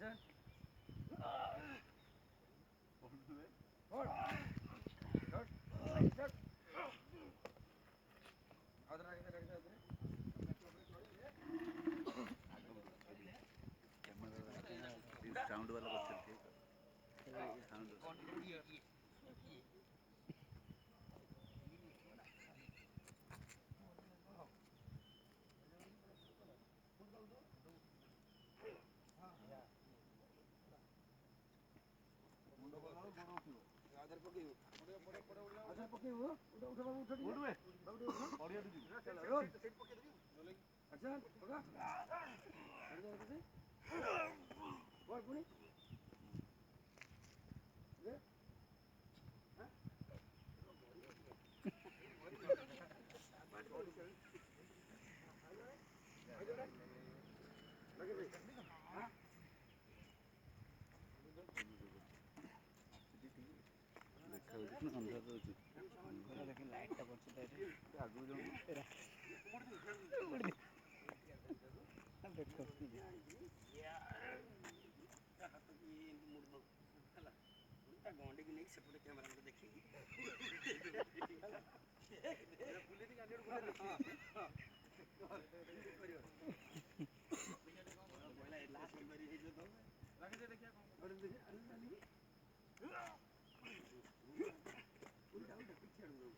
Action. Hold. Shot. Shot. Other right, other right, other right. Sound वाला बच्चा ठीक sound आधार पकेइबो आधार पकेइबो उठा उठा बाबू उठा उठवे बाबू उठा पड़िया दि चल रोल सेट पके दबी अच्छा पका कर दे कर दे बोल पुनी ये हां लगे भाई हां देखा होची ना अंदर होची कोला देखिन लाइट टा पछ दे आगु जो उड़ दे अब देखो ता गोंडे की नहीं सेपटे कैमरा में देखी बुले दी गांडी बुले हां हां करियो बोला लास्ट बारी हे जो तो लगे दे देखिए और देखिए अल्लाह उल्टा उल्टा पीछे हट जाओ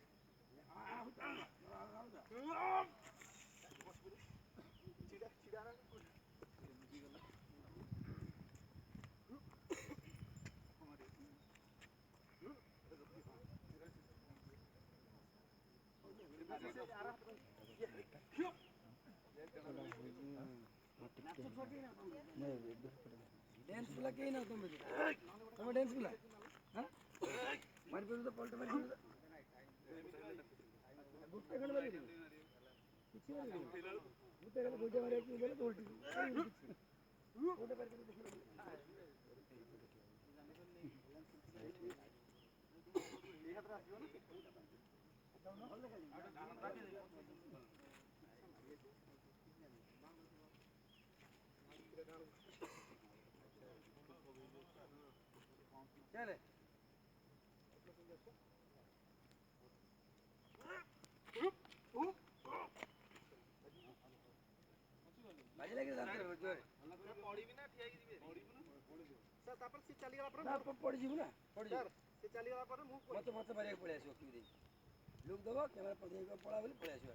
चिड़ा चिड़ा ना मुझे गला डांस वाला कहीं ना तुम डांस वाला हाँ मार पे तो पलट मार गुट्टे खंड मारी किसी मारी गुट्टे खंड गुट्टे मारे कि बोले तो उल्टी गुट्टे पर के देखिए ये हाथ रखियो ना चले बाजे लगे जानते हो जोर पड़ी भी ना ठिया की दिबे पड़ी भी ना सर तापर से चली गला पर ना पड़ी जीव ना पड़ी सर से चली गला पर मुंह मत मत मारे पड़े आसो की दे लोग दबा कैमरा पर देख पड़ा बोले पड़े आसो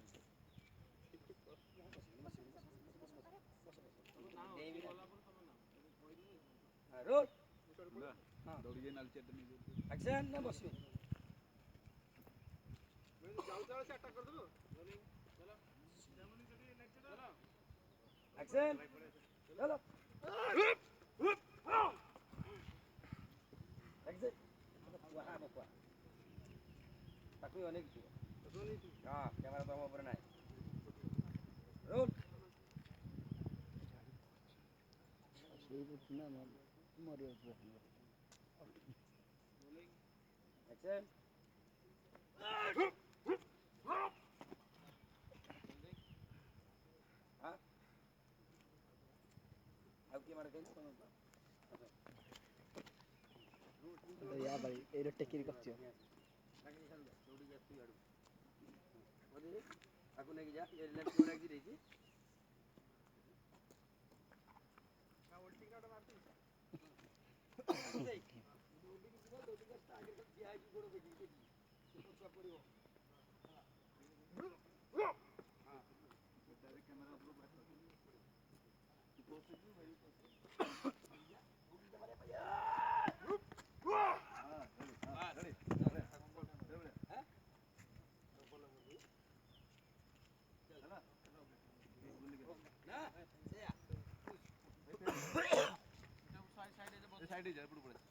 हां रोल हां दौड़ी जे नाल चटनी एक्शन ना बस मैं जाऊ जाऊ से अटैक कर दो चलो जर्मनी से नेक्स्ट चलो एक्शन चलो एक्शन वहां बपा ताकू अनेक थी हां कैमरा तो हम ऊपर नहीं रोल সেই বুঝছ না মরে আসবে एक्शन हां अब की मार के या भाई ए टेकिर करछियो लगे चल दौड़ी जा तू आडू ओदे ताकू लेके जा ये लेफ्ट को रख दी रही थी का उल्टी काट मारती दोडी का आगे तक दिया जी गोड़ बेजी के पूछा पड़ियो हां डायरेक्ट कैमरा ऊपर बैठ साइड साइड